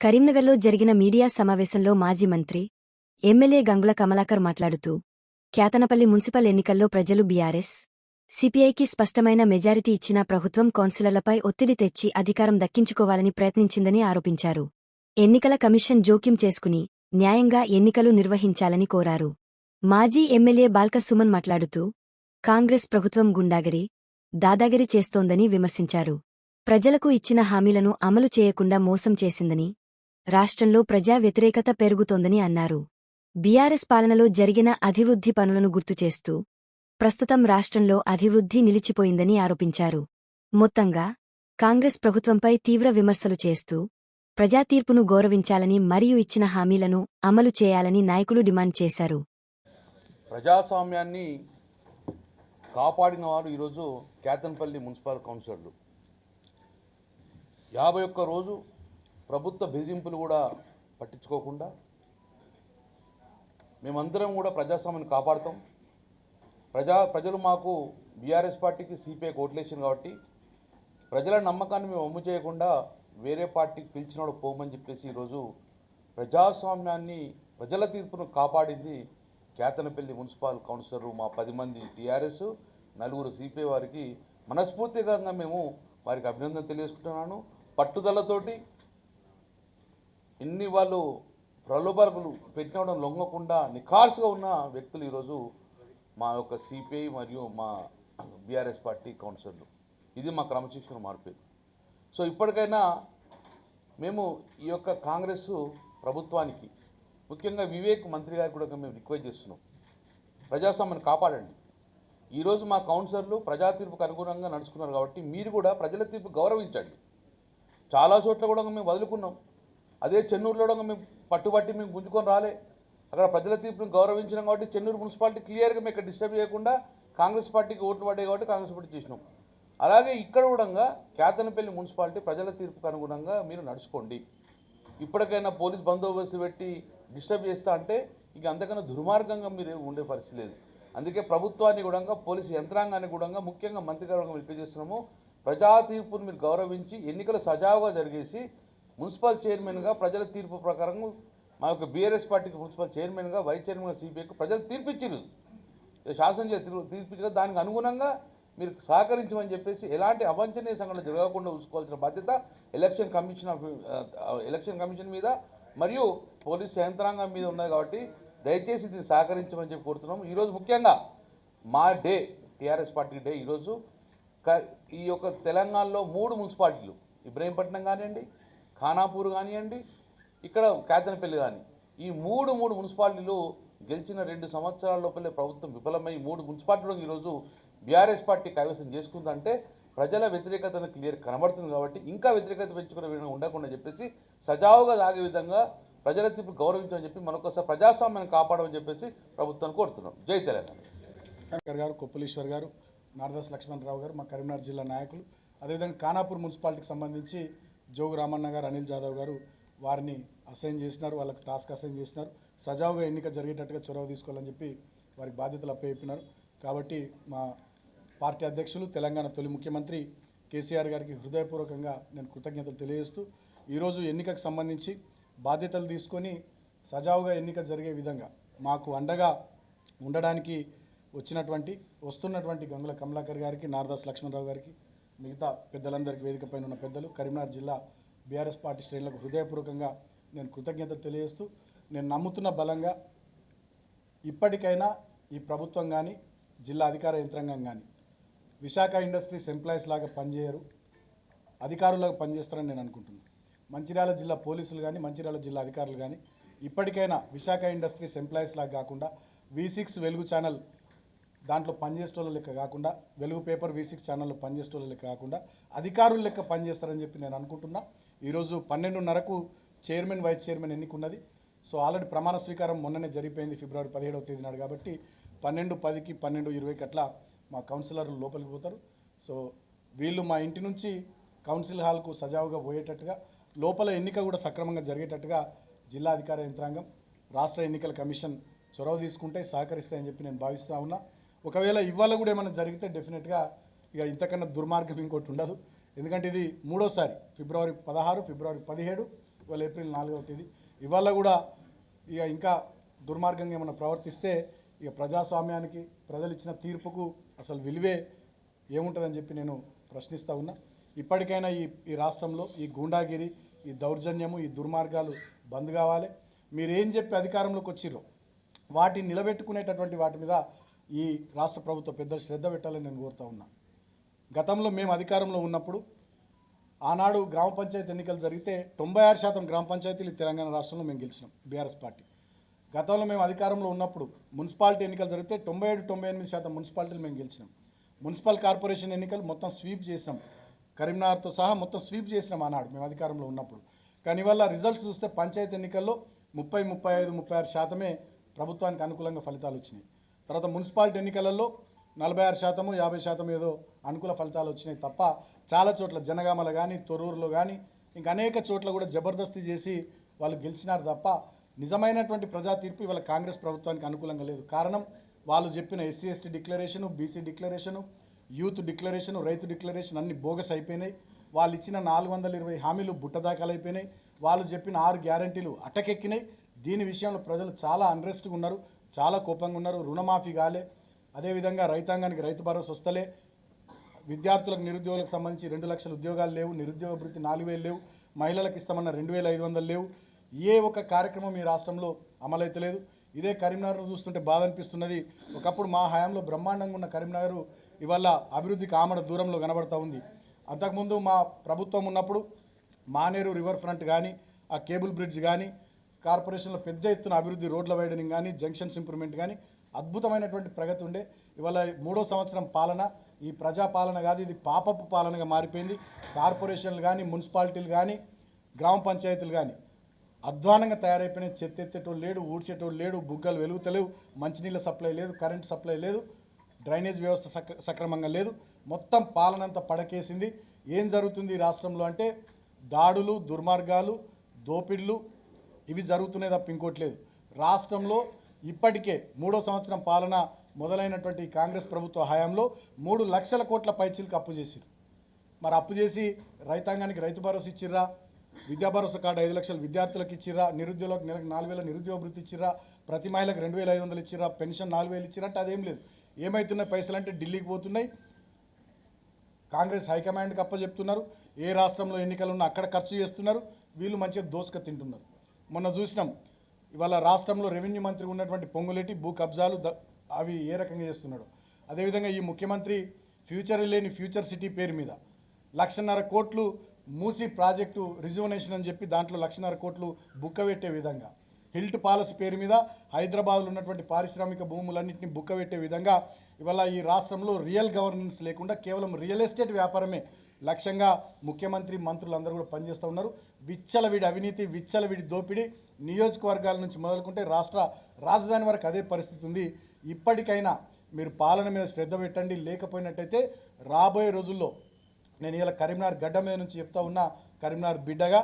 కరీంనగర్లో జరిగిన మీడియా సమావేశంలో మాజీ మంత్రి, ఎమ్మెల్యే గంగుల కమలాకర్ మాట్లాడుతూ, క్యాతనపల్లి మున్సిపల్ ఎన్నికల్లో ప్రజలు బీఆర్ఎస్, సిపిఐకి స్పష్టమైన మెజారిటీ ఇచ్చినా ప్రభుత్వం కౌన్సిలర్లపై ఒత్తిడి తెచ్చి అధికారం దక్కించుకోవాలని ప్రయత్నించిందని ఆరోపించారు. ఎన్నికల కమిషన్ జోక్యం చేసుకుని న్యాయంగా ఎన్నికలు నిర్వహించాలని కోరారు. మాజీ ఎమ్మెల్యే బాల్క సుమన్ మాట్లాడుతూ, కాంగ్రెస్ ప్రభుత్వం గుండాగిరి, దాదాగిరి చేస్తోందని విమర్శించారు. ప్రజలకు ఇచ్చిన హామీలను అమలు చేయకుండా మోసం చేసిందని, రాష్ట్రంలో ప్రజా వ్యతిరేకత పెరుగుతోందని అన్నారు. బీఆర్ఎస్ పాలనలో జరిగిన అభివృద్ధి పనులను గుర్తుచేస్తూ, ప్రస్తుతం రాష్ట్రంలో అభివృద్ధి నిలిచిపోయిందని ఆరోపించారు. మొత్తంగా కాంగ్రెస్ ప్రభుత్వంపై తీవ్ర విమర్శలు చేస్తూ, ప్రజాతీర్పును గౌరవించాలని మరియు ఇచ్చిన హామీలను అమలు చేయాలని నాయకులు డిమాండ్ చేశారు. ప్రజాస్వామ్యాన్ని కాపాడిన వారు ఈరోజు క్యాతన్పల్లి మున్సిపల్ కౌన్సిలర్లు. 51 రోజు ప్రభుత్వ బెదిరింపులు కూడా పట్టించుకోకుండా మేమందరం కూడా ప్రజాస్వామ్యాన్ని కాపాడుతాం. ప్రజలు మాకు బీఆర్ఎస్ పార్టీకి సిపిఐకి ఓట్లేసారు కాబట్టి ప్రజల నమ్మకాన్ని మేము అమ్ము చేయకుండా వేరే పార్టీకి పిలిచినోడు పోమని చెప్పేసి ఈరోజు ప్రజాస్వామ్యాన్ని ప్రజల తీర్పును కాపాడింది క్యాతనపల్లి మున్సిపల్ కౌన్సిలర్ మా 10 మంది టీఆర్ఎస్ 4 సిపిఐ వారికి మనస్ఫూర్తిగా మేము వారికి అభినందన తెలియజేసుకుంటున్నాను. పట్టుదలతోటి ఇన్ని వాళ్ళు ప్రలోభాలు పెట్టినవడం లొంగకుండా నిఖార్సుగా ఉన్న వ్యక్తులు ఈరోజు మా యొక్క సిపిఐ మరియు మా బీఆర్ఎస్ పార్టీ కౌన్సిలర్లు. ఇది మా క్రమశిక్షణ మార్పు. సో ఇప్పటికైనా మేము ఈ యొక్క కాంగ్రెస్ ప్రభుత్వానికి ముఖ్యంగా వివేక్ మంత్రి గారికి కూడా మేము రిక్వెస్ట్ చేస్తున్నాం, ప్రజాస్వామ్యాన్ని కాపాడండి. ఈరోజు మా కౌన్సిలర్లు ప్రజా తీర్పుకు అనుగుణంగా నడుచుకున్నారు కాబట్టి మీరు కూడా ప్రజల తీర్పు గౌరవించండి. చాలా చోట్ల కూడా మేము వదులుకున్నాం. అదే చెన్నూరులో కూడా మేము పట్టుబట్టి మేము గుంజుకొని రాలే. అక్కడ ప్రజల తీర్పును గౌరవించినాం కాబట్టి చెన్నూరు మున్సిపాలిటీ క్లియర్గా మేము ఇక్కడ డిస్టర్బ్ చేయకుండా కాంగ్రెస్ పార్టీకి ఓట్లు పడ్డాయి కాబట్టి కాంగ్రెస్ పార్టీ చేసినాం. అలాగే ఇక్కడ కూడా క్యాతనపల్లి మున్సిపాలిటీ ప్రజల తీర్పుకు అనుగుణంగా మీరు నడుచుకోండి. ఇప్పటికైనా పోలీస్ బందోబస్తు పెట్టి డిస్టర్బ్ చేస్తా అంటే ఇక అంతకన్నా దుర్మార్గంగా మీరు ఉండే పరిస్థితి లేదు. అందుకే ప్రభుత్వాన్ని కూడా పోలీసు యంత్రాంగాన్ని కూడా ముఖ్యంగా మంత్రి గారు రిక్వెస్ట్ చేస్తున్నాము, ప్రజా తీర్పును మీరు గౌరవించి ఎన్నికలు సజావుగా జరిగేసి మున్సిపల్ చైర్మన్గా ప్రజల తీర్పు ప్రకారం మా యొక్క బీఆర్ఎస్ పార్టీకి మున్సిపల్ చైర్మన్గా వైస్ చైర్మన్గా సిపిఐకి ప్రజలు తీర్పిచ్చారు, శాసనం తీర్పిచ్చారు. దానికి అనుగుణంగా మీరు సహకరించమని చెప్పేసి ఎలాంటి అవాంఛనీయ సంఘటనలు జరగకుండా చూసుకోవాల్సిన బాధ్యత ఎలక్షన్ కమిషన్ మీద మరియు పోలీస్ యంత్రాంగం మీద ఉన్నది కాబట్టి దయచేసి దీన్ని సహకరించమని చెప్పి కోరుతున్నాము. ఈరోజు ముఖ్యంగా మా డే టీఆర్ఎస్ పార్టీ డే. ఈరోజు ఈ యొక్క తెలంగాణలో 3 మున్సిపాలిటీలు, ఇబ్రహీంపట్నం కానివ్వండి, ఖానాపూర్ కానివ్వండి, ఇక్కడ క్యాతనపల్లి కానీ, ఈ మూడు మున్సిపాలిటీలు గెలిచిన 2 సంవత్సరాల లోపలే ప్రభుత్వం విఫలమై 3 మున్సిపాలిటీలు ఈరోజు బీఆర్ఎస్ పార్టీ కైవసం చేసుకుందంటే ప్రజల వ్యతిరేకతను క్లియర్ కనబడుతుంది. కాబట్టి ఇంకా వ్యతిరేకత పెంచుకునే విధంగా ఉండకుండా చెప్పేసి సజావుగా సాగే విధంగా ప్రజల తీర్పు గౌరవించమని చెప్పి మరొకసారి ప్రజాస్వామ్యాన్ని కాపాడమని చెప్పేసి ప్రభుత్వాన్ని కోరుతున్నాం. జై తెలంగాణ గారు, కొప్పులీశ్వర్ గారు, నారదాస్ లక్ష్మణరావు గారు, మా కరీంనగర్ జిల్లా నాయకులు, అదేవిధంగా ఖానాపూర్ మున్సిపాలిటీకి సంబంధించి జోగు రామన్న గారు, అనిల్ జాదవ్ గారు వారిని అసైన్ చేసినారు, వాళ్ళకి టాస్క్ అసైన్ చేసినారు. సజావుగా ఎన్నిక జరిగేటట్టుగా చొరవ తీసుకోవాలని చెప్పి వారికి బాధ్యతలు అప్పచెప్పినారు. కాబట్టి మా పార్టీ అధ్యక్షులు, తెలంగాణ తొలి ముఖ్యమంత్రి కేసీఆర్ గారికి హృదయపూర్వకంగా నేను కృతజ్ఞతలు తెలియజేస్తూ ఈరోజు ఎన్నికకు సంబంధించి బాధ్యతలు తీసుకొని సజావుగా ఎన్నిక జరిగే విధంగా మాకు అండగా ఉండడానికి వస్తున్నటువంటి గంగుల కమలాకర్ గారికి, నారదాస్ లక్ష్మణరావు గారికి, మిగతా పెద్దలందరికీ వేదిక పైన ఉన్న పెద్దలు, కరీంనగర్ జిల్లా బీఆర్ఎస్ పార్టీ శ్రేణులకు హృదయపూర్వకంగా నేను కృతజ్ఞతలు తెలియజేస్తూ, నేను నమ్ముతున్న బలంగా ఇప్పటికైనా ఈ ప్రభుత్వం కానీ జిల్లా అధికార యంత్రాంగం కానీ విశాఖ ఇండస్ట్రీస్ ఎంప్లాయీస్ లాగా పనిచేయరు, అధికారులాగా పనిచేస్తారని నేను అనుకుంటున్నాను. మంచిర్యాల జిల్లా పోలీసులు కానీ, మంచిర్యాల జిల్లా అధికారులు కానీ ఇప్పటికైనా విశాఖ ఇండస్ట్రీస్ ఎంప్లాయీస్ లాగా కాకుండా V6 వెలుగు ఛానల్ దాంట్లో పనిచేసేటోళ్ళ లెక్క కాకుండా, వెలుగు పేపర్ V6 ఛానల్లో పనిచేసేటోళ్ళ లెక్క కాకుండా అధికారుల లెక్క పనిచేస్తారని చెప్పి నేను అనుకుంటున్నా. ఈరోజు 12:30కు చైర్మన్, వైస్ చైర్మన్ ఎన్నికున్నది. సో ఆల్రెడీ ప్రమాణ స్వీకారం మొన్ననే జరిగిపోయింది, ఫిబ్రవరి 17వ తేదీ నాడు. కాబట్టి 12:10కి 12:20కి అట్లా మా కౌన్సిలర్లు లోపలికి పోతారు. సో వీళ్ళు మా ఇంటి నుంచి కౌన్సిల్ హాల్కు సజావుగా పోయేటట్టుగా, లోపల ఎన్నిక కూడా సక్రమంగా జరిగేటట్టుగా జిల్లా అధికార యంత్రాంగం, రాష్ట్ర ఎన్నికల కమిషన్ చొరవ తీసుకుంటే సహకరిస్తాయని చెప్పి నేను భావిస్తూ ఉన్నా. ఒకవేళ ఇవాళ కూడా ఏమైనా జరిగితే డెఫినెట్గా ఇక ఇంతకన్నా దుర్మార్గం ఇంకోటి ఉండదు. ఎందుకంటే ఇది 3వ సారి, ఫిబ్రవరి 16, ఫిబ్రవరి 17, ఇవాళ ఏప్రిల్ 4వ తేదీ. ఇవాళ కూడా ఇక ఇంకా దుర్మార్గంగా ఏమైనా ప్రవర్తిస్తే ఇక ప్రజాస్వామ్యానికి ప్రజలు ఇచ్చిన తీర్పుకు అసలు విలువే ఏముంటుందని చెప్పి నేను ప్రశ్నిస్తూ ఉన్నా. ఇప్పటికైనా ఈ రాష్ట్రంలో ఈ గూండాగిరి, ఈ దౌర్జన్యము, ఈ దుర్మార్గాలు బంద్ కావాలి. మీరేం చెప్పి అధికారంలోకి వచ్చిర్రో వాటిని నిలబెట్టుకునేటటువంటి వాటి మీద ఈ రాష్ట్ర ప్రభుత్వ పెద్దలు శ్రద్ధ పెట్టాలని నేను కోరుతా ఉన్నా. గతంలో మేము అధికారంలో ఉన్నప్పుడు ఆనాడు గ్రామ పంచాయతీ ఎన్నికలు జరిగితే 96% గ్రామ పంచాయతీలు తెలంగాణ రాష్ట్రంలో మేము గెలిచినాం బీఆర్ఎస్ పార్టీ. గతంలో మేము అధికారంలో ఉన్నప్పుడు మున్సిపాలిటీ ఎన్నికలు జరిగితే 97-98% మున్సిపాలిటీలు మేము గెలిచినాం. మున్సిపల్ కార్పొరేషన్ ఎన్నికలు మొత్తం స్వీప్ చేసినాం, కరీంనగర్తో సహా మొత్తం స్వీప్ చేసినాం ఆనాడు మేము అధికారంలో ఉన్నప్పుడు. కానీ ఇవాళ రిజల్ట్స్ చూస్తే పంచాయతీ ఎన్నికల్లో 30-35-36% ప్రభుత్వానికి అనుకూలంగా ఫలితాలు వచ్చినాయి. తర్వాత మున్సిపాలిటీ ఎన్నికలలో 46%, 50% ఏదో అనుకూల ఫలితాలు వచ్చినాయి తప్ప చాలా చోట్ల జనగామల కానీ, తొర్రూరులో కానీ, ఇంకా అనేక చోట్ల కూడా జబర్దస్తి చేసి వాళ్ళు గెలిచినారు తప్ప నిజమైనటువంటి ప్రజా తీర్పు ఇవాళ కాంగ్రెస్ ప్రభుత్వానికి అనుకూలంగా లేదు. కారణం వాళ్ళు చెప్పిన SC ST declaration, BC declaration, youth declaration, రైతు డిక్లరేషన్ అన్ని బోగస్ అయిపోయినాయి. వాళ్ళు ఇచ్చిన 420 హామీలు బుట్టదాఖలు అయిపోయినాయి. వాళ్ళు చెప్పిన 6 గ్యారంటీలు అటకెక్కినాయి. దీని విషయంలో ప్రజలు చాలా అన్రెస్ట్గా ఉన్నారు, చాలా కోపంగా ఉన్నారు. రుణమాఫీ కాలే, అదేవిధంగా రైతాంగానికి రైతు భరోసా వస్తలే, విద్యార్థులకు నిరుద్యోగులకు సంబంధించి 2 లక్షల ఉద్యోగాలు లేవు, నిరుద్యోగ భృతి 4,000 లేవు, మహిళలకు ఇస్తామన్న 2,500 లేవు. ఏ ఒక్క కార్యక్రమం ఈ రాష్ట్రంలో అమలైతలేదు. ఇదే కరీంనగర్ను చూస్తుంటే బాధ అనిపిస్తున్నది. ఒకప్పుడు మా హయాంలో బ్రహ్మాండంగా ఉన్న కరీంనగర్ ఇవాళ అభివృద్ధికి ఆమడ దూరంలో కనబడతా ఉంది. అంతకుముందు మా ప్రభుత్వం ఉన్నప్పుడు మానేరు రివర్ ఫ్రంట్ కానీ, ఆ కేబుల్ బ్రిడ్జ్ కానీ, కార్పొరేషన్లో పెద్ద ఎత్తున అభివృద్ధి, రోడ్ల వైడనింగ్ కానీ, జంక్షన్స్ ఇంప్రూవ్మెంట్ కానీ అద్భుతమైనటువంటి ప్రగతి ఉండే. ఇవాళ 3వ సంవత్సరం పాలన ఈ ప్రజాపాలన కాదు, ఇది పాపపు పాలనగా మారిపోయింది. కార్పొరేషన్లు కానీ, మున్సిపాలిటీలు కానీ, గ్రామ పంచాయతీలు కానీ అధ్వానంగా తయారైపోయినాయి. చెత్త ఎత్తేటోళ్ళు లేడు, ఊడ్చేటోళ్ళు లేడు, బుగ్గలు వెలుగుతలేవు, మంచినీళ్ళ సప్లై లేదు, కరెంట్ సప్లై లేదు, డ్రైనేజ్ వ్యవస్థ సక్రమంగా లేదు. మొత్తం పాలనంతా పడకేసింది. ఏం జరుగుతుంది ఈ రాష్ట్రంలో అంటే దాడులు, దుర్మార్గాలు, దోపిడులు ఇవి జరుగుతున్నాయి తప్ప ఇంకోటి లేదు. రాష్ట్రంలో ఇప్పటికే 3వ సంవత్సరం పాలన మొదలైనటువంటి కాంగ్రెస్ ప్రభుత్వ హయాంలో 3 లక్షల కోట్ల పైచీలకు అప్పు చేసిరు. మరి అప్పు చేసి రైతాంగానికి రైతు భరోసా ఇచ్చిర్రా, విద్యా భరోసా కార్డు 5 లక్షలు విద్యార్థులకు ఇచ్చిర్రా, నిరుద్యోగులకు నెలకు 4,000 నిరుద్యోగ భృతి ఇచ్చిర్రా, ప్రతి మహిళకు 2,500 ఇచ్చిర్రా, పెన్షన్ 4,000 ఇచ్చిరట్టు అదేం లేదు. ఏమవుతున్నాయి పైసలు అంటే ఢిల్లీకి పోతున్నాయి, కాంగ్రెస్ హైకమాండ్కి అప్పచెప్తున్నారు. ఏ రాష్ట్రంలో ఎన్నికలు ఉన్నా అక్కడ ఖర్చు చేస్తున్నారు, వీళ్ళు మంచిగా దోసుక తింటున్నారు. మొన్న చూసినాం ఇవాళ రాష్ట్రంలో రెవెన్యూ మంత్రి ఉన్నటువంటి పొంగులేటి భూ కబ్జాలు అవి ఏ రకంగా చేస్తున్నాడు. అదేవిధంగా ఈ ముఖ్యమంత్రి ఫ్యూచర్ లేని ఫ్యూచర్ సిటీ పేరు మీద 1,50,000 కోట్లు మూసీ ప్రాజెక్టు రిజర్వనేషన్ అని చెప్పి దాంట్లో 1,50,000 కోట్లు బుక్క పెట్టే విధంగా, హిల్ట్ పాలసీ పేరు మీద హైదరాబాద్లో ఉన్నటువంటి పారిశ్రామిక భూములన్నింటినీ బుక్క పెట్టే విధంగా ఇవాళ ఈ రాష్ట్రంలో రియల్ గవర్నెన్స్ లేకుండా కేవలం రియల్ ఎస్టేట్ వ్యాపారమే లక్ష్యంగా ముఖ్యమంత్రి మంత్రులందరూ కూడా పనిచేస్తూ ఉన్నారు. విచ్చలవిడి అవినీతి, విచ్చలవిడి దోపిడీ నియోజకవర్గాల నుంచి మొదలుకుంటే రాష్ట్ర రాజధాని వరకు అదే పరిస్థితి ఉంది. ఇప్పటికైనా మీరు పాలన మీద శ్రద్ధ పెట్టండి. లేకపోయినట్టయితే రాబోయే రోజుల్లో నేను ఇలా కరీంనగర్ గడ్డ మీద నుంచి చెప్తా ఉన్నా, కరీంనగర్ బిడ్డగా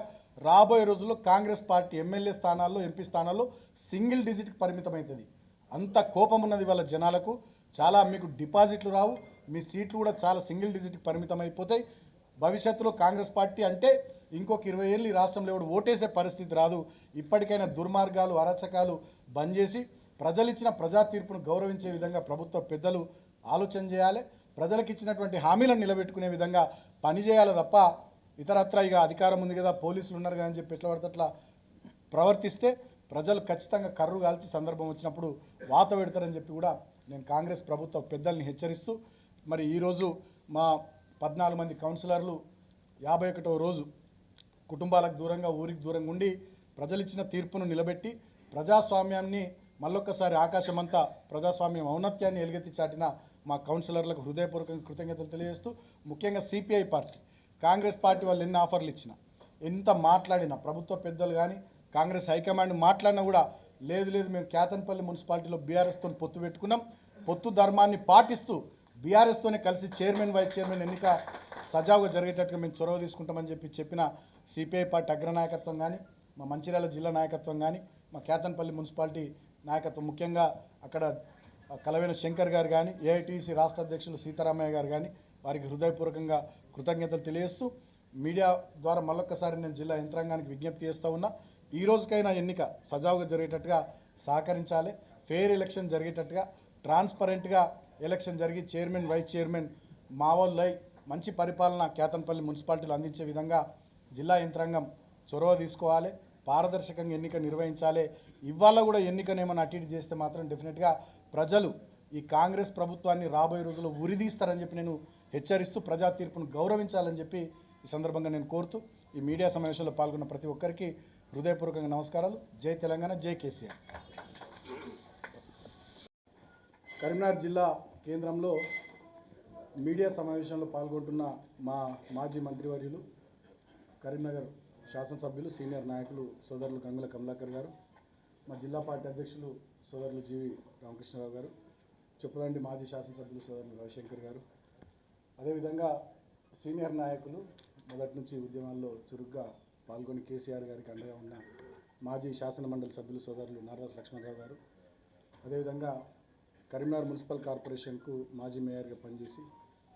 రాబోయే రోజుల్లో కాంగ్రెస్ పార్టీ ఎమ్మెల్యే స్థానాల్లో, ఎంపీ స్థానాల్లో సింగిల్ డిజిట్కి పరిమితమవుతుంది. అంత కోపం ఉన్నది వాళ్ళ జనాలకు. చాలా మీకు డిపాజిట్లు రావు, మీ సీట్లు కూడా చాలా సింగిల్ డిజిట్కి పరిమితం అయిపోతాయి. భవిష్యత్తులో కాంగ్రెస్ పార్టీ అంటే ఇంకొక 20 ఏళ్ళు ఈ రాష్ట్రంలో ఎవడు ఓటేసే పరిస్థితి రాదు. ఇప్పటికైనా దుర్మార్గాలు, అరాచకాలు బంద్ చేసి ప్రజలు ఇచ్చిన ప్రజా తీర్పును గౌరవించే విధంగా ప్రభుత్వ పెద్దలు ఆలోచన చేయాలి. ప్రజలకు ఇచ్చినటువంటి హామీలను నిలబెట్టుకునే విధంగా పనిచేయాలి తప్ప ఇతరత్ర ఇక అధికారం ఉంది కదా, పోలీసులు ఉన్నారు కదా అని చెప్పి ఎట్లా పడితే అట్లా ప్రవర్తిస్తే ప్రజలు ఖచ్చితంగా కర్రు కాల్చి సందర్భం వచ్చినప్పుడు వాత పెడతారని చెప్పి కూడా నేను కాంగ్రెస్ ప్రభుత్వ పెద్దల్ని హెచ్చరిస్తూ, మరి ఈరోజు మా 14 మంది కౌన్సిలర్లు 51వ రోజు కుటుంబాలకు దూరంగా, ఊరికి దూరంగా ఉండి ప్రజలిచ్చిన తీర్పును నిలబెట్టి ప్రజాస్వామ్యాన్ని మళ్ళొక్కసారి ఆకాశమంతా ప్రజాస్వామ్యం ఔన్నత్యాన్ని ఎలుగెత్తి చాటిన మా కౌన్సిలర్లకు హృదయపూర్వకంగా కృతజ్ఞతలు తెలియజేస్తూ, ముఖ్యంగా సిపిఐ పార్టీ, కాంగ్రెస్ పార్టీ వాళ్ళు ఎన్ని ఆఫర్లు ఇచ్చినా, ఎంత మాట్లాడినా, ప్రభుత్వ పెద్దలు కానీ కాంగ్రెస్ హైకమాండ్ మాట్లాడినా కూడా లేదు మేము కేతన్పల్లి మున్సిపాలిటీలో బీఆర్ఎస్తో పొత్తు పెట్టుకున్నాం, పొత్తు ధర్మాన్ని పాటిస్తూ బీఆర్ఎస్తోనే కలిసి చైర్మన్, వైస్ చైర్మన్ ఎన్నిక సజావుగా జరిగేటట్టుగా మేము చొరవ తీసుకుంటామని చెప్పిన సిపిఐ పార్టీ అగ్రనాయకత్వం కానీ, మా మంచిర్యాల జిల్లా నాయకత్వం కానీ, మా కేతన్పల్లి మున్సిపాలిటీ నాయకత్వం, ముఖ్యంగా అక్కడ కలవేన శంకర్ గారు కానీ, ఏఐటీసీ రాష్ట్ర అధ్యక్షులు సీతారామయ్య గారు కానీ వారికి హృదయపూర్వకంగా కృతజ్ఞతలు తెలియజేస్తూ, మీడియా ద్వారా మళ్ళొక్కసారి నేను జిల్లా యంత్రాంగానికి విజ్ఞప్తి చేస్తూ ఉన్నా, ఈ రోజుకైనా ఎన్నిక సజావుగా జరిగేటట్టుగా సహకరించాలి. ఫెయిర్ ఎలక్షన్ జరిగేటట్టుగా ట్రాన్స్పరెంట్గా ఎలక్షన్ జరిగి చైర్మన్ వైస్ చైర్మన్ మావోళ్ళై మంచి పరిపాలన కేతన్పల్లి మున్సిపాలిటీలో అందించే విధంగా జిల్లా యంత్రాంగం చొరవ తీసుకోవాలి. పారదర్శకంగా ఎన్నిక నిర్వహించాలి. ఇవాళ కూడా ఎన్నికనేమన్నా అటు ఇటు చేస్తే మాత్రం డెఫినెట్గా ప్రజలు ఈ కాంగ్రెస్ ప్రభుత్వాన్ని రాబోయే రోజుల్లో ఉరిదీస్తారని చెప్పి నేను హెచ్చరిస్తూ ప్రజా తీర్పును గౌరవించాలని చెప్పి ఈ సందర్భంగా నేను కోరుతూ ఈ మీడియా సమావేశంలో పాల్గొన్న ప్రతి ఒక్కరికి హృదయపూర్వకంగా నమస్కారాలు. జై తెలంగాణ, జై కేసీఆర్. కరీంనగర్ జిల్లా కేంద్రంలో మీడియా సమావేశంలో పాల్గొంటున్న మా మాజీ మంత్రివర్యులు, కరీంనగర్ శాసనసభ్యులు, సీనియర్ నాయకులు సోదరులు గంగుల కమలాకర్ గారు, మా జిల్లా పార్టీ అధ్యక్షులు సోదరులు జీవి రామకృష్ణరావు గారు, చొప్పదండి మాజీ శాసనసభ్యులు సోదరులు రవిశంకర్ గారు, అదేవిధంగా సీనియర్ నాయకులు మొదటి నుంచి ఉద్యమాల్లో చురుగ్గా పాల్గొని కేసీఆర్ గారికి అండగా ఉన్న మాజీ శాసన మండలి సభ్యులు సోదరులు నారదాస్ లక్ష్మణరావు గారు, అదేవిధంగా కరీంనగర్ మున్సిపల్ కార్పొరేషన్కు మాజీ మేయర్గా పనిచేసి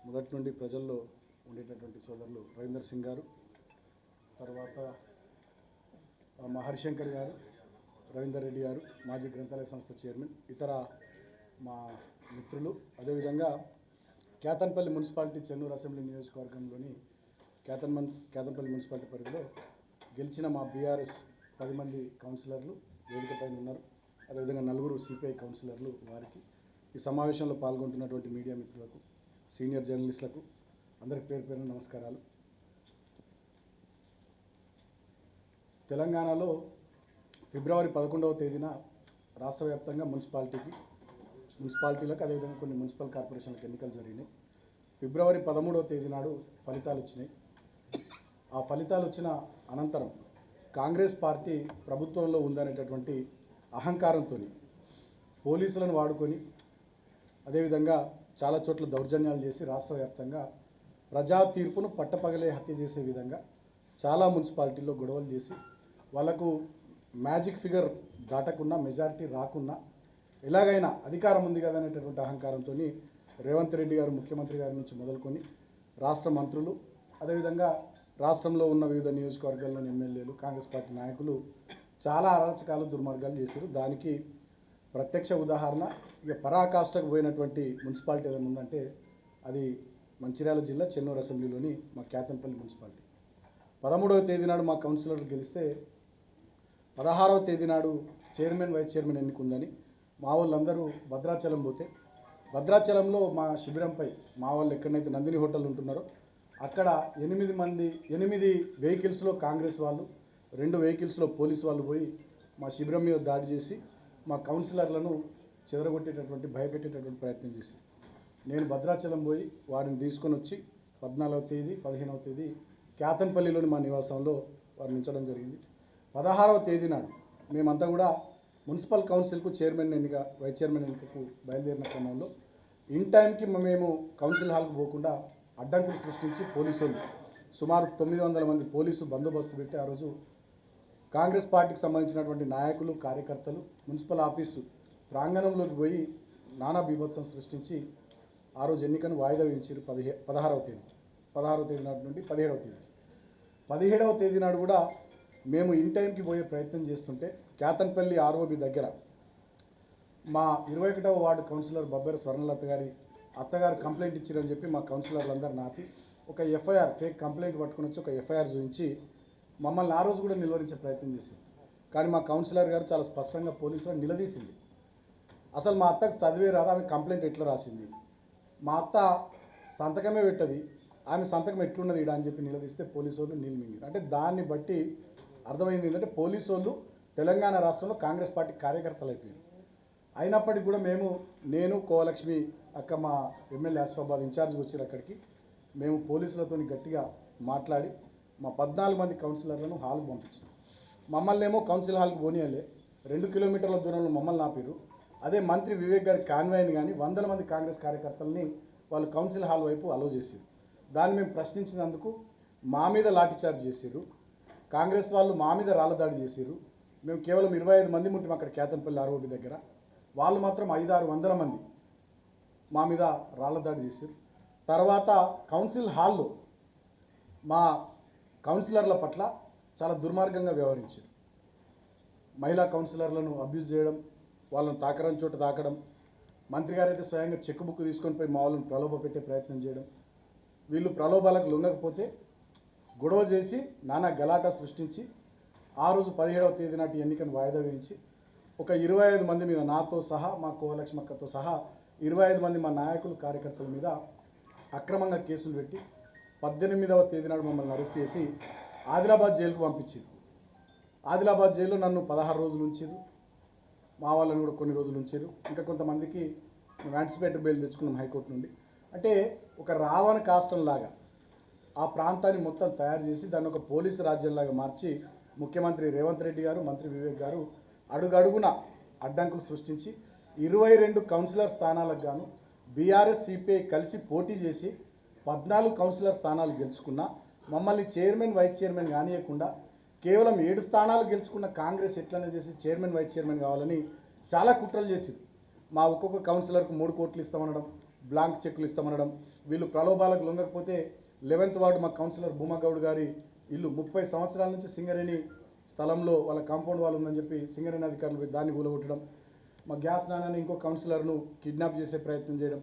మొదటి నుండి ప్రజల్లో ఉండేటటువంటి సోదరులు రవీందర్ సింగ్ గారు, తర్వాత మా హరిశంకర్ గారు, రవీందర్ రెడ్డి గారు, మాజీ గ్రంథాలయ సంస్థ చైర్మన్, ఇతర మా మిత్రులు, అదేవిధంగా కేతన్పల్లి మున్సిపాలిటీ చెన్నూరు అసెంబ్లీ నియోజకవర్గంలోని కేతన్పల్లి మున్సిపాలిటీ పరిధిలో గెలిచిన మా బీఆర్ఎస్ 10 మంది కౌన్సిలర్లు వేదిక పైన ఉన్నారు. అదేవిధంగా 4 సిపిఐ కౌన్సిలర్లు వారికి, ఈ సమావేశంలో పాల్గొంటున్నటువంటి మీడియా మిత్రులకు, సీనియర్ జర్నలిస్టులకు అందరికి పేరు పేరున నమస్కారాలు. తెలంగాణలో ఫిబ్రవరి 11వ తేదీన రాష్ట్ర వ్యాప్తంగా మున్సిపాలిటీలకు అదేవిధంగా కొన్ని మున్సిపల్ కార్పొరేషన్లకు ఎన్నికలు జరిగినాయి. ఫిబ్రవరి 13వ తేదీ నాడు ఫలితాలు వచ్చినాయి. ఆ ఫలితాలు వచ్చిన అనంతరం కాంగ్రెస్ పార్టీ ప్రభుత్వంలో ఉందనేటటువంటి అహంకారంతో పోలీసులను వాడుకొని అదేవిధంగా చాలా చోట్ల దౌర్జన్యాలు చేసి రాష్ట్ర వ్యాప్తంగా ప్రజా తీర్పును పట్టపగలే హత్య చేసే విధంగా చాలా మున్సిపాలిటీల్లో గొడవలు చేసి వాళ్ళకు మ్యాజిక్ ఫిగర్ దాటకున్నా, మెజారిటీ రాకున్నా, ఎలాగైనా అధికారం ఉంది కదా అనేటటువంటి అహంకారంతో రేవంత్ రెడ్డి గారు ముఖ్యమంత్రి గారి నుంచి మొదలుకొని రాష్ట్ర మంత్రులు, అదేవిధంగా రాష్ట్రంలో ఉన్న వివిధ నియోజకవర్గాల్లోని ఎమ్మెల్యేలు, కాంగ్రెస్ పార్టీ నాయకులు చాలా అరాచకాలు, దుర్మార్గాలు చేశారు. దానికి ప్రత్యక్ష ఉదాహరణ ఇక పరాకాష్ఠకు పోయినటువంటి మున్సిపాలిటీ ఏదైనా ఉందంటే అది మంచిర్యాల జిల్లా చెన్నూరు అసెంబ్లీలోని మా కేతన్పల్లి మున్సిపాలిటీ. 13వ తేదీ నాడు మా కౌన్సిలర్లు గెలిస్తే 16వ తేదీ నాడు చైర్మన్ వైస్ చైర్మన్ ఎన్నికుందని మా వాళ్ళందరూ భద్రాచలం పోతే, భద్రాచలంలో మా శిబిరంపై మా వాళ్ళు ఎక్కడైతే నందిని హోటల్ ఉంటున్నారో అక్కడ 8 వెహికల్స్లో కాంగ్రెస్ వాళ్ళు, 2 వెహికల్స్లో పోలీసు వాళ్ళు పోయి మా శిబిరం మీద దాడి చేసి మా కౌన్సిలర్లను చెదరగొట్టేటటువంటి, భయపెట్టేటటువంటి ప్రయత్నం చేసి నేను భద్రాచలం పోయి వారిని తీసుకొని వచ్చి 14వ తేదీ 15వ తేదీ కేతన్పల్లిలోని మా నివాసంలో వారిని ఉంచడం జరిగింది. 16వ తేదీ నాడు మేమంతా కూడా మున్సిపల్ కౌన్సిల్కు చైర్మన్ ఎన్నిక, వైస్ చైర్మన్ ఎన్నికకు బయలుదేరిన క్రమంలో ఇన్ టైంకి మేము కౌన్సిల్ హాల్కు పోకుండా అడ్డంకులు సృష్టించి పోలీసులు సుమారు 900 మంది పోలీసు బందోబస్తు పెట్టి ఆ రోజు కాంగ్రెస్ పార్టీకి సంబంధించినటువంటి నాయకులు, కార్యకర్తలు మున్సిపల్ ఆఫీసు ప్రాంగణంలోకి పోయి నానా బీభత్సం సృష్టించి ఆ రోజు ఎన్నికను వాయిదా వేయించారు. 16వ తేదీ నాటి నుండి 17వ తేదీ. 17వ తేదీ నాడు కూడా మేము ఇన్ టైంకి పోయే ప్రయత్నం చేస్తుంటే కేతన్పల్లి ఆర్ఓబి దగ్గర మా 21వ వార్డు కౌన్సిలర్ బబ్బెర స్వర్ణలత గారి అత్తగారు కంప్లైంట్ ఇచ్చారని చెప్పి మా కౌన్సిలర్లందరూ నాపి ఒక ఎఫ్ఐఆర్, ఫేక్ కంప్లైంట్ పట్టుకుని వచ్చి ఒక ఎఫ్ఐఆర్ చూపించి మమ్మల్ని ఆ రోజు కూడా నిలువరించే ప్రయత్నం చేసింది. కానీ మా కౌన్సిలర్ గారు చాలా స్పష్టంగా పోలీసులను నిలదీసింది. అసలు మా అత్తకు చదివే రాదు, ఆమె కంప్లైంట్ ఎట్లా రాసింది, మా అత్త సంతకమే పెట్టది, ఆమె సంతకం ఎట్లున్నది ఇడా అని చెప్పి నిలదీస్తే పోలీసు వాళ్ళు నిలిమింగారు. అంటే దాన్ని బట్టి అర్థమైంది ఏంటంటే పోలీసు వాళ్ళు తెలంగాణ రాష్ట్రంలో కాంగ్రెస్ పార్టీ కార్యకర్తలు అయిపోయారు. అయినప్పటికీ కూడా నేను కోలక్ష్మి అక్క మా ఎమ్మెల్యే ఆసిఫాబాద్ ఇన్ఛార్జ్కి వచ్చారు. అక్కడికి మేము పోలీసులతో గట్టిగా మాట్లాడి మా 14 మంది కౌన్సిలర్లను హాల్కి పంపించాం. మమ్మల్ని ఏమో కౌన్సిల్ హాల్కి పోనీయలే, 2 కిలోమీటర్ల దూరంలో మమ్మల్ని ఆపారు. అదే మంత్రి వివేక్ గారి కాన్వాయ్ని కానీ 100 మంది కాంగ్రెస్ కార్యకర్తల్ని వాళ్ళు కౌన్సిల్ హాల్ వైపు అలో చేశారు. దాన్ని మేము ప్రశ్నించినందుకు మా మీద లాఠీచార్జ్ చేశారు. కాంగ్రెస్ వాళ్ళు మా మీద రాళ్ళదాడి చేశారు. మేము కేవలం 25 మంది ఉంటాం అక్కడ కేతన్పల్లి ఆర్ఓబి దగ్గర, వాళ్ళు మాత్రం 500-600 మంది మా మీద రాళ్ళదాడి చేశారు. తర్వాత కౌన్సిల్ హాల్లో మా కౌన్సిలర్ల పట్ల చాలా దుర్మార్గంగా వ్యవహరించారు. మహిళా కౌన్సిలర్లను అబ్యూజ్ చేయడం, వాళ్ళను తాకరం చోట తాకడం, మంత్రి గారు అయితే స్వయంగా చెక్ బుక్ తీసుకొని పోయి మా వాళ్ళని ప్రలోభ పెట్టే ప్రయత్నం చేయడం, వీళ్ళు ప్రలోభాలకు లొంగకపోతే గొడవ చేసి నానా గలాటా సృష్టించి ఆ రోజు 17వ తేదీ నాటి ఎన్నికను వాయిదా వేయించి ఒక 25 మంది మీద, నాతో సహా మా కోలక్ష్మక్కతో సహా 25 మంది మా నాయకులు కార్యకర్తల మీద అక్రమంగా కేసులు పెట్టి 18వ తేదీ నాడు మమ్మల్ని అరెస్ట్ చేసి ఆదిలాబాద్ జైలుకు పంపించారు. ఆదిలాబాద్ జైల్లో నన్ను 16 రోజులు ఉంచారు, మా వాళ్ళని కూడా కొన్ని రోజులు ఉంచారు. ఇంకా కొంతమందికి మేము యాంటిసిపేటరీ బెయిల్ తెచ్చుకున్నాం హైకోర్టు నుండి. అంటే ఒక రావణ కాష్టంలాగా ఆ ప్రాంతాన్ని మొత్తం తయారు చేసి దాన్ని ఒక పోలీసు రాజ్యంలాగా మార్చి ముఖ్యమంత్రి రేవంత్ రెడ్డి గారు, మంత్రి వివేక్ గారు అడుగడుగున అడ్డంకులు సృష్టించి 22 కౌన్సిలర్ స్థానాలకు గాను బీఆర్ఎస్ సిపిఐ కలిసి పోటీ చేసి 14 కౌన్సిలర్ స్థానాలు గెలుచుకున్నా మమ్మల్ని చైర్మన్ వైస్ చైర్మన్ కానియకుండా కేవలం 7 స్థానాలు గెలుచుకున్న కాంగ్రెస్ ఎట్లనే చేసి చైర్మన్ వైస్ చైర్మన్ కావాలని చాలా కుట్రలు చేసి మా ఒక్కొక్క కౌన్సిలర్కు 3 కోట్లు ఇస్తామనడం, బ్లాంక్ చెక్కులు ఇస్తామనడం, వీళ్ళు ప్రలోభాలకు లొంగకపోతే 11th వార్డు మా కౌన్సిలర్ భూమాగౌడ్ గారి ఇల్లు 30 సంవత్సరాల నుంచి సింగరేణి స్థలంలో వాళ్ళ కాంపౌండ్ వాళ్ళు ఉందని చెప్పి సింగరేణి అధికారులు దాన్ని కూలగొట్టడం, మా గ్యాస్ నాన్నని ఇంకో కౌన్సిలర్ను కిడ్నాప్ చేసే ప్రయత్నం చేయడం,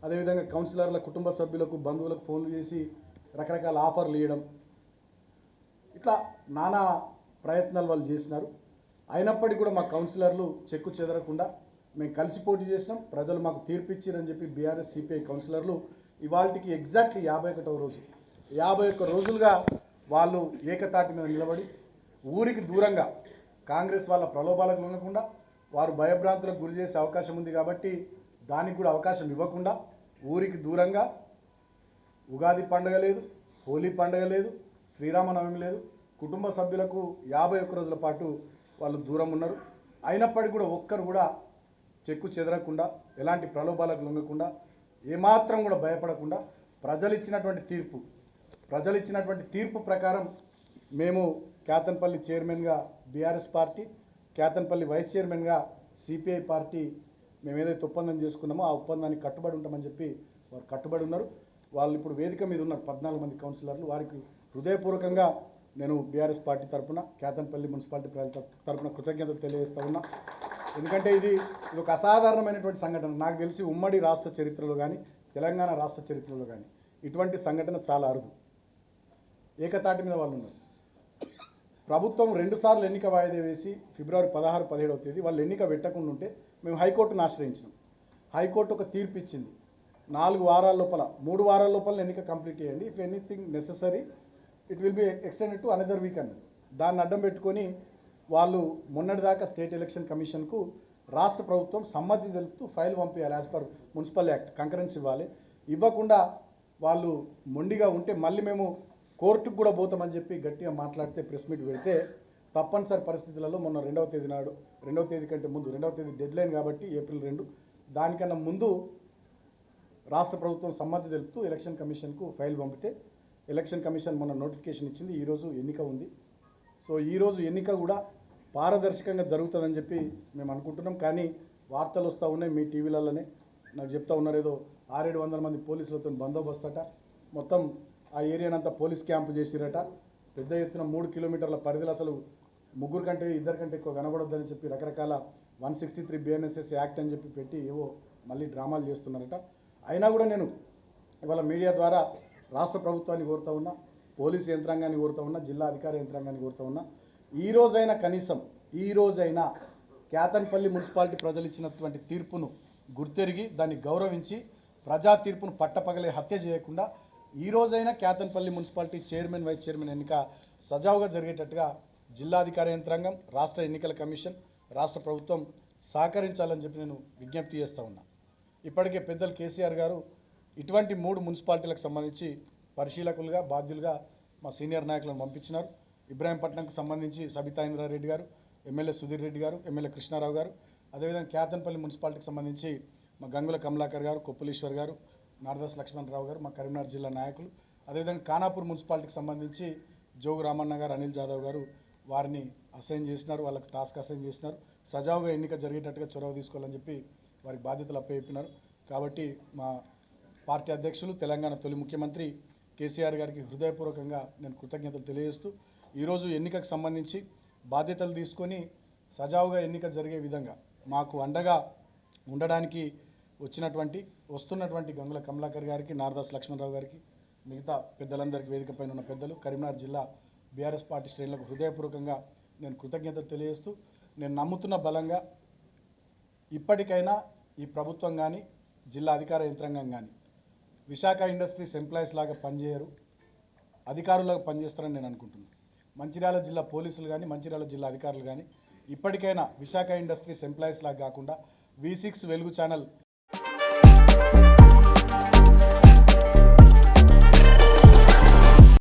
అదేవిధంగా కౌన్సిలర్ల కుటుంబ సభ్యులకు బంధువులకు ఫోన్లు చేసి రకరకాల ఆఫర్లు ఇవ్వడం, ఇట్లా నానా ప్రయత్నాలు వాళ్ళు చేసినారు. అయినప్పటికీ కూడా మా కౌన్సిలర్లు చెక్కు చెదరకుండా మేము కలిసి పోటీ చేసినాం, ప్రజలు మాకు తీర్పిచ్చారని చెప్పి బీఆర్ఎస్ సిపిఐ కౌన్సిలర్లు ఇవాళకి ఎగ్జాక్ట్లీ 51వ రోజు 51 రోజులుగా వాళ్ళు ఏకతాటి మీద నిలబడి ఊరికి దూరంగా కాంగ్రెస్ వాళ్ళ ప్రలోభాలకు లొంగకుండా వారు భయభ్రాంతులకు గురి చేసే అవకాశం ఉంది కాబట్టి దానికి కూడా అవకాశం ఇవ్వకుండా ఊరికి దూరంగా ఉగాది పండుగ లేదు, హోలీ పండుగ లేదు, శ్రీరామనవమి లేదు, కుటుంబ సభ్యులకు 51 రోజుల పాటు వాళ్ళు దూరం ఉన్నారు. అయినప్పటికీ కూడా ఒక్కరు కూడా చెక్కు చెదరకుండా, ఎలాంటి ప్రలోభాలకు లొంగకుండా, ఏమాత్రం కూడా భయపడకుండా ప్రజలు ఇచ్చినటువంటి తీర్పు ప్రకారం మేము కేతన్పల్లి చైర్మన్గా బీఆర్ఎస్ పార్టీ, కేతన్పల్లి వైస్ చైర్మన్గా సిపిఐ పార్టీ మేము ఏదైతే ఒప్పందం చేసుకున్నామో ఆ ఒప్పందానికి కట్టుబడి ఉంటామని చెప్పి వారు కట్టుబడి ఉన్నారు. వాళ్ళు ఇప్పుడు వేదిక మీద ఉన్నారు 14 మంది కౌన్సిలర్లు. వారికి హృదయపూర్వకంగా నేను బీఆర్ఎస్ పార్టీ తరఫున, కేతన్పల్లి మున్సిపాలిటీ ప్రజల తరఫున కృతజ్ఞతలు తెలియజేస్తా ఉన్నా. ఎందుకంటే ఇది ఒక అసాధారణమైనటువంటి సంఘటన. నాకు తెలిసి ఉమ్మడి రాష్ట్ర చరిత్రలో కానీ తెలంగాణ రాష్ట్ర చరిత్రలో కానీ ఇటువంటి సంఘటన చాలా అరుదు. ఏకతాటి మీద వాళ్ళు ఉన్నారు. ప్రభుత్వం 2 సార్లు ఎన్నిక వాయిదా వేసి ఫిబ్రవరి 16, 17వ తేదీ వాళ్ళు ఎన్నిక పెట్టకుండా ఉంటే మేము హైకోర్టును ఆశ్రయించినాం. హైకోర్టు ఒక తీర్పు ఇచ్చింది, 4 వారాల లోపల 3 వారాల లోపల ఎన్నిక కంప్లీట్ చేయండి, if anything necessary it will be extended to another week అన్నది. దాన్ని అడ్డం పెట్టుకొని వాళ్ళు మొన్నటిదాకా స్టేట్ ఎలక్షన్ కమిషన్కు రాష్ట్ర ప్రభుత్వం సమ్మతి తెలుపుతూ ఫైల్ పంపించాలి, as per municipal act concurrence ఇవ్వాలి. ఇవ్వకుండా వాళ్ళు మొండిగా ఉంటే మళ్ళీ మేము కోర్టుకు కూడా పోతామని చెప్పి గట్టిగా మాట్లాడితే ప్రెస్ మీట్ పెడితే తప్పనిసరి పరిస్థితులలో మొన్న 2వ తేదీ నాడు, 2వ తేదీ కంటే ముందు, 2వ తేదీ డెడ్ లైన్ కాబట్టి ఏప్రిల్ 2, దానికన్నా ముందు రాష్ట్ర ప్రభుత్వం సమ్మతి తెలుపుతూ ఎలక్షన్ కమిషన్కు ఫైల్ పంపితే ఎలక్షన్ కమిషన్ మొన్న నోటిఫికేషన్ ఇచ్చింది. ఈరోజు ఎన్నిక ఉంది. సో ఈరోజు ఎన్నిక కూడా పారదర్శకంగా జరుగుతుందని చెప్పి మేము అనుకుంటున్నాం. కానీ వార్తలు వస్తూ ఉన్నాయి మీ టీవీలలోనే, నాకు చెప్తా ఉన్నారు ఏదో 600-700 మంది పోలీసులతో బందోబస్తు అట, మొత్తం ఆ ఏరియానంతా పోలీస్ క్యాంపు చేసిరట, పెద్ద ఎత్తున 3 కిలోమీటర్ల పరిధిలో అసలు 3 కంటే 2 కంటే ఎక్కువ కనబడొద్దని చెప్పి రకరకాల 163 BNSS యాక్ట్ అని చెప్పి పెట్టి ఏవో మళ్ళీ డ్రామాలు చేస్తున్నారట. అయినా కూడా నేను ఇవాళ మీడియా ద్వారా రాష్ట్ర ప్రభుత్వాన్ని కోరుతా ఉన్నా, పోలీసు యంత్రాంగాన్ని కోరుతా ఉన్నా, జిల్లా అధికార యంత్రాంగాన్ని కోరుతా ఉన్నా, ఈ రోజైనా కేతన్పల్లి మున్సిపాలిటీ ప్రజలు ఇచ్చినటువంటి తీర్పును గుర్తెరిగి దాన్ని గౌరవించి ప్రజా తీర్పును పట్టపగలే హత్య చేయకుండా ఈ రోజైనా Ketanpalli municipality chairman vice chairman ఎన్నిక సజావుగా జరిగేటట్టుగా జిల్లాధికార యంత్రాంగం, రాష్ట్ర ఎన్నికల కమిషన్, రాష్ట్ర ప్రభుత్వం సహకరించాలని చెప్పి నేను విజ్ఞప్తి చేస్తూ ఉన్నా. ఇప్పటికే పెద్దలు కేసీఆర్ గారు ఇటువంటి 3 మున్సిపాలిటీలకు సంబంధించి పరిశీలకులుగా, బాధ్యులుగా మా సీనియర్ నాయకులను పంపించినారు. ఇబ్రాహీంపట్నంకు సంబంధించి సబితా ఇంద్రారెడ్డి గారు, ఎమ్మెల్యే సుధీర్ రెడ్డి గారు, ఎమ్మెల్యే కృష్ణారావు గారు, అదేవిధంగా కేతన్పల్లి మున్సిపాలిటీకి సంబంధించి మా గంగుల కమలాకర్ గారు, కొప్పులీశ్వర్ గారు, నారదాస్ లక్ష్మణరావు గారు, మా కరీంనగర్ జిల్లా నాయకులు, అదేవిధంగా ఖానాపూర్ మున్సిపాలిటీకి సంబంధించి జోగు రామన్న గారు, అనిల్ జాదవ్ గారు వారిని అసైన్ చేసినారు, వాళ్ళకి టాస్క్ అసైన్ చేసినారు. సజావుగా ఎన్నిక జరిగేటట్టుగా చొరవ తీసుకోవాలని చెప్పి వారికి బాధ్యతలు అప్పచెప్పినారు. కాబట్టి మా పార్టీ అధ్యక్షులు, తెలంగాణ తొలి ముఖ్యమంత్రి కేసీఆర్ గారికి హృదయపూర్వకంగా నేను కృతజ్ఞతలు తెలియజేస్తూ ఈరోజు ఎన్నికకు సంబంధించి బాధ్యతలు తీసుకొని సజావుగా ఎన్నిక జరిగే విధంగా మాకు అండగా ఉండడానికి వస్తున్నటువంటి గంగుల కమలాకర్ గారికి, నారదాస్ లక్ష్మణరావు గారికి, మిగతా పెద్దలందరికీ వేదికపైన ఉన్న పెద్దలు, కరీంనగర్ జిల్లా బీఆర్ఎస్ పార్టీ శ్రేణులకు హృదయపూర్వకంగా నేను కృతజ్ఞతలు తెలియజేస్తూ నేను నమ్ముతున్న బలంగా ఇప్పటికైనా ఈ ప్రభుత్వం కానీ జిల్లా అధికార యంత్రాంగం కానీ విశాఖ ఇండస్ట్రీస్ ఎంప్లాయీస్ లాగా పనిచేయరు, అధికారులుగా పనిచేస్తారని నేను అనుకుంటున్నాను. మంచిర్యాల జిల్లా పోలీసులు కానీ, మంచిర్యాల జిల్లా అధికారులు కానీ ఇప్పటికైనా విశాఖ ఇండస్ట్రీస్ ఎంప్లాయీస్ లాగా కాకుండా V6 వెలుగు ఛానల్